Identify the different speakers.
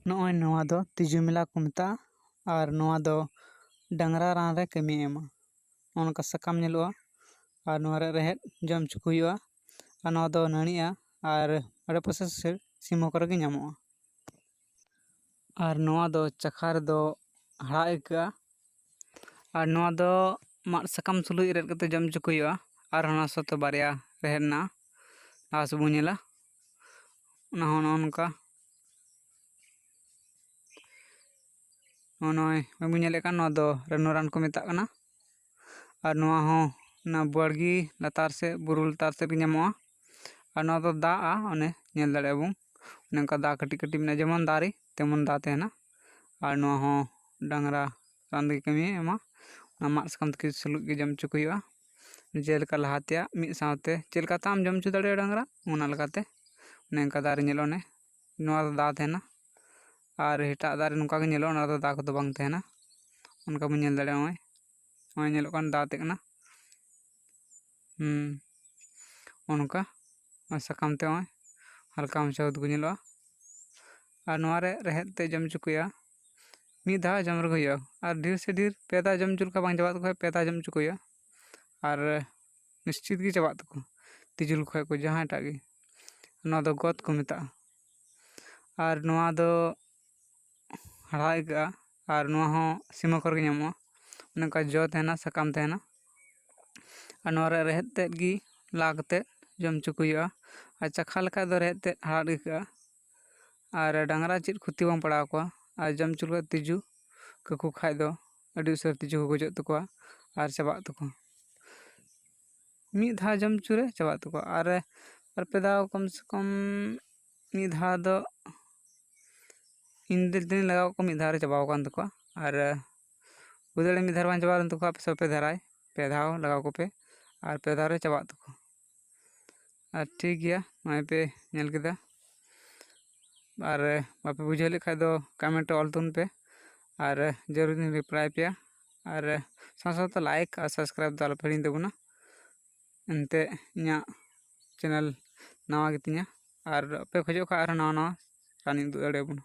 Speaker 1: ᱱᱚᱜᱼᱚᱭ ᱱᱚᱣᱟ ᱫᱚ ᱛᱤᱡᱩ ᱢᱮᱞᱟ ᱠᱚ ᱢᱮᱛᱟᱜᱼᱟ ᱟᱨ ᱱᱚᱣᱟ ᱫᱚ ᱰᱟᱝᱨᱟ ᱨᱟᱱ ᱨᱮ ᱠᱟᱹᱢᱤᱭ ᱮᱢᱟ᱾ ᱚᱱᱠᱟ ᱥᱟᱠᱟᱢ ᱧᱮᱞᱚᱜᱼᱟ ᱟᱨ ᱱᱚᱣᱟ ᱨᱮ ᱨᱮᱦᱮᱫ ᱡᱚᱢ ᱦᱚᱪᱚ ᱠᱚ ᱦᱩᱭᱩᱜᱼᱟ ᱟᱨ ᱱᱚᱣᱟ ᱫᱚ ᱱᱟᱹᱲᱤᱜᱼᱟ ᱟᱨ ᱟᱰᱮᱯᱟᱥᱮ ᱥᱤᱢᱟᱹ ᱠᱚᱨᱮ ᱜᱮ ᱧᱟᱢᱚᱜᱼᱟ᱾ ᱟᱨ ᱱᱚᱣᱟ ᱫᱚ ᱪᱟᱠᱷᱟ ᱨᱮᱫᱚ ᱦᱟᱲᱦᱟᱫ ᱟᱹᱭᱠᱟᱹᱜᱼᱟ ᱟᱨ ᱱᱚᱣᱟ ᱫᱚ ᱢᱟᱫ ᱥᱟᱠᱟᱢ ᱥᱩᱞᱩᱡ ᱨᱮᱫ ᱠᱟᱛᱮ ᱡᱚᱢ ᱦᱚᱪᱚ ᱠᱚ ᱦᱩᱭᱩᱜᱼᱟ ᱟᱨ ᱚᱱᱟ ᱥᱟᱶᱛᱮ ᱵᱟᱨᱭᱟ ᱨᱮᱦᱮᱫ ᱢᱮᱱᱟᱜᱼᱟ, ᱞᱟᱦᱟ ᱥᱮᱫ ᱵᱚᱱ ᱧᱮᱞᱟ ᱚᱱᱟ ᱦᱚᱸ ᱱᱚᱜᱼᱚ ᱱᱚᱝᱠᱟ ᱱᱚᱜᱼᱚᱭ ᱵᱚᱱ ᱧᱮᱞᱮᱫ ᱠᱟᱱ ᱱᱚᱣᱟ ᱫᱚ ᱨᱟᱱᱩ ᱨᱟᱱ ᱠᱚ ᱢᱮᱛᱟᱜ ᱠᱟᱱᱟ ᱟᱨ ᱱᱚᱣᱟ ᱦᱚᱸ ᱚᱱᱟ ᱵᱟᱲᱜᱮ ᱞᱟᱛᱟᱨ ᱥᱮᱫ ᱵᱩᱨᱩ ᱞᱟᱛᱟᱨ ᱥᱮᱫ ᱜᱮ ᱧᱟᱢᱚᱜᱼᱟ ᱟᱨ ᱱᱚᱣᱟ ᱫᱚ ᱫᱟᱜᱼᱟ, ᱚᱱᱮ ᱧᱮᱞ ᱫᱟᱲᱮᱭᱟᱜᱼᱟ ᱵᱚᱱ ᱚᱱᱮ ᱚᱱᱠᱟ ᱫᱟᱜ ᱠᱟᱹᱴᱤᱡ ᱠᱟᱹᱴᱤᱡ ᱢᱮᱱᱟᱜᱼᱟ, ᱡᱮᱢᱚᱱ ᱫᱟᱨᱮ ᱛᱮᱢᱚᱱ ᱫᱟᱜ ᱛᱟᱦᱮᱱᱟ ᱟᱨ ᱱᱚᱣᱟ ᱦᱚᱸ ᱰᱟᱝᱨᱟ ᱨᱟᱱ ᱨᱮᱜᱮ ᱠᱟᱹᱢᱤᱭ ᱮᱢᱟ᱾ ᱚᱱᱟ ᱢᱟᱫ ᱥᱟᱠᱟᱢ ᱛᱮᱜᱮ ᱥᱩᱞᱩᱡ ᱜᱮ ᱡᱚᱢ ᱦᱚᱪᱚ ᱠᱚ ᱦᱩᱭᱩᱜᱼᱟ, ᱡᱮᱞᱮᱠᱟ ᱞᱟᱦᱟ ᱛᱮᱭᱟᱜ ᱢᱤᱫ ᱥᱟᱶᱛᱮ ᱪᱮᱫ ᱞᱮᱠᱟᱛᱮ ᱟᱢ ᱡᱚᱢ ᱦᱚᱪᱚ ᱫᱟᱲᱮᱭᱟᱜᱼᱟ ᱰᱟᱝᱨᱟ ᱚᱱᱟ ᱞᱮᱠᱟᱛᱮ ᱚᱱᱮ ᱚᱱᱠᱟ ᱫᱟᱨᱮ ᱧᱮᱞᱚᱜᱼᱟ, ᱚᱱᱮ ᱱᱚᱣᱟ ᱫᱚ ᱫᱟᱜ ᱛᱟᱦᱮᱱᱟ ᱟᱨ ᱮᱴᱟᱜ ᱫᱟᱨᱮ ᱱᱚᱝᱠᱟ ᱜᱮ ᱧᱮᱞᱚᱜᱼᱟ, ᱚᱱᱟ ᱫᱚ ᱫᱟᱜ ᱠᱚᱫᱚ ᱵᱟᱝ ᱛᱟᱦᱮᱱᱟ᱾ ᱚᱱᱠᱟ ᱵᱚᱱ ᱧᱮᱞ ᱫᱟᱲᱮᱭᱟᱜᱼᱟ, ᱱᱚᱜᱼᱚᱭ ᱧᱮᱞᱚᱜ ᱠᱟᱱ ᱫᱟᱜ ᱛᱮᱜ ᱠᱟᱱᱟ ᱚᱱᱠᱟ ᱥᱟᱠᱟᱢ ᱛᱮ ᱱᱚᱜᱼᱚᱭ ᱦᱟᱞᱠᱟ ᱢᱟᱪᱷᱟ ᱩᱫᱽ ᱠᱚ ᱧᱮᱞᱚᱜᱼᱟ ᱟᱨ ᱱᱚᱣᱟ ᱨᱮ ᱨᱮᱦᱮᱫ ᱛᱮ ᱡᱚᱢ ᱦᱚᱪᱚ ᱠᱚ ᱦᱩᱭᱩᱜᱼᱟ, ᱢᱤᱫ ᱫᱷᱟᱣ ᱡᱚᱢ ᱨᱮᱜᱮ ᱦᱩᱭᱩᱜᱼᱟ ᱟᱨ ᱰᱷᱮᱨ ᱥᱮ ᱰᱷᱮᱨ ᱯᱮ ᱫᱷᱟᱣ ᱡᱚᱢ ᱦᱚᱪᱚ ᱞᱮᱠᱷᱟᱱ ᱵᱟᱝ ᱪᱟᱵᱟᱜ ᱛᱟᱠᱚ ᱠᱷᱟᱱ ᱯᱮ ᱫᱷᱟᱣ ᱡᱚᱢ ᱦᱚᱪᱚ ᱠᱚ ᱦᱩᱭᱩᱜᱼᱟ ᱟᱨ ᱱᱤᱥᱪᱤᱛ ᱜᱮ ᱪᱟᱵᱟᱜ ᱛᱟᱠᱚ ᱛᱤᱡᱩ ᱞᱮᱠᱚ ᱠᱷᱟᱡ ᱠᱚ ᱡᱟᱦᱟᱸᱭᱴᱟᱜ ᱜᱮ᱾ ᱱᱚᱣᱟ ᱫᱚ ᱜᱚᱫ ᱠᱚ ᱢᱮᱛᱟᱜᱼᱟ ᱟᱨ ᱱᱚᱣᱟ ᱫᱚ ᱦᱟᱲᱦᱟᱫ ᱟᱹᱭᱠᱟᱹᱜᱼᱟ ᱟᱨ ᱱᱚᱣᱟ ᱦᱚᱸ ᱥᱤᱢᱟᱹ ᱠᱚᱨᱮ ᱜᱮ ᱧᱟᱢᱚᱜᱼᱟ, ᱚᱱᱮ ᱚᱱᱠᱟ ᱡᱚ ᱛᱟᱦᱮᱱᱟ ᱥᱟᱠᱟᱢ ᱛᱟᱦᱮᱱᱟ ᱟᱨ ᱱᱚᱣᱟ ᱨᱮ ᱨᱮᱦᱮᱫ ᱛᱮᱫ ᱜᱮ ᱞᱟ ᱠᱟᱛᱮᱫ ᱡᱚᱢ ᱦᱚᱪᱚ ᱠᱚ ᱦᱩᱭᱩᱜᱼᱟ ᱟᱨ ᱪᱟᱠᱷᱟ ᱞᱮᱠᱷᱟᱡ ᱫᱚ ᱨᱮᱦᱮᱫ ᱛᱮᱫ ᱦᱟᱲᱦᱟᱫ ᱟᱹᱭᱠᱟᱹᱜᱼᱟ ᱟᱨ ᱰᱟᱝᱨᱟ ᱪᱮᱫ ᱠᱷᱚᱛᱤ ᱵᱟᱝ ᱯᱟᱲᱟᱣ ᱠᱚᱣᱟ ᱟᱨ ᱡᱚᱢ ᱦᱚᱪᱚ ᱞᱮᱠᱷᱟᱡ ᱛᱤᱡᱩ ᱠᱟᱠᱚ ᱠᱷᱟᱡ ᱫᱚ ᱟᱹᱰᱤ ᱩᱥᱟᱹᱨᱟ ᱛᱤᱡᱩ ᱠᱚ ᱜᱚᱡᱚᱜ ᱛᱟᱠᱚᱣᱟ ᱟᱨ ᱪᱟᱵᱟᱜ ᱛᱟᱠᱚᱣᱟ, ᱢᱤᱫ ᱫᱷᱟᱣ ᱡᱚᱢ ᱦᱚᱪᱚ ᱨᱮ ᱪᱟᱵᱟᱜ ᱛᱟᱠᱚᱣᱟ ᱟᱨ ᱵᱟᱨ ᱯᱮ ᱫᱷᱟᱣ ᱠᱚᱢ ᱥᱮ ᱠᱚᱢ ᱢᱤᱫ ᱫᱷᱟᱣ ᱫᱚ ᱤᱧ ᱫᱤᱱ ᱞᱟᱜᱟᱣ ᱠᱚ ᱢᱤᱫ ᱫᱷᱟᱣ ᱨᱮ ᱪᱟᱵᱟᱣ ᱟᱠᱟᱱ ᱛᱟᱠᱚᱣᱟ ᱟᱨ ᱦᱩᱭ ᱫᱟᱲᱮᱭᱟᱜᱼᱟ ᱢᱤᱫ ᱫᱷᱟᱣ ᱵᱟᱝ ᱪᱟᱵᱟᱣ ᱞᱮᱱ ᱛᱟᱠᱚᱣᱟ ᱯᱮ ᱫᱷᱟᱨᱟᱭ ᱯᱮ ᱫᱷᱟᱣ ᱞᱟᱜᱟᱣ ᱠᱚᱯᱮ ᱟᱨ ᱯᱮ ᱫᱷᱟᱣ ᱨᱮ ᱪᱟᱵᱟᱜ ᱛᱟᱠᱚᱣᱟ ᱟᱨ ᱴᱷᱤᱠ ᱜᱮᱭᱟ ᱱᱚᱜᱼᱚᱭ ᱯᱮ ᱧᱮᱞ ᱠᱮᱫᱟ ᱟᱨ ᱵᱟᱯᱮ ᱵᱩᱡᱷᱟᱹᱣ ᱞᱮᱠᱷᱟᱡ ᱫᱚ ᱠᱚᱢᱮᱱᱴ ᱨᱮ ᱚᱞ ᱛᱟᱵᱚᱱ ᱯᱮ ᱟᱨ ᱡᱟᱹᱨᱩᱲ ᱤᱧ ᱨᱤᱯᱞᱟᱭ ᱟᱯᱮᱭᱟ ᱟᱨ ᱥᱟᱶ ᱥᱟᱶᱛᱮ ᱞᱟᱭᱤᱠ ᱟᱨ ᱥᱟᱵᱥᱠᱨᱟᱭᱤᱵ ᱫᱚ ᱟᱞᱚᱯᱮ ᱦᱤᱲᱤᱧ ᱛᱟᱵᱚᱱᱟ, ᱮᱱᱛᱮᱫ ᱤᱧᱟᱹᱜ ᱪᱮᱱᱮᱞ ᱱᱟᱣᱟ ᱜᱮᱛᱤᱧᱟ ᱟᱨ ᱟᱯᱮ ᱠᱷᱚᱡᱚᱜ ᱠᱷᱟᱡ ᱟᱨᱦᱚᱸ ᱱᱟᱣᱟ ᱨᱟᱱᱤᱧ ᱩᱫᱩᱜ ᱫᱟᱲᱮᱭᱟᱵᱚᱱᱟ᱾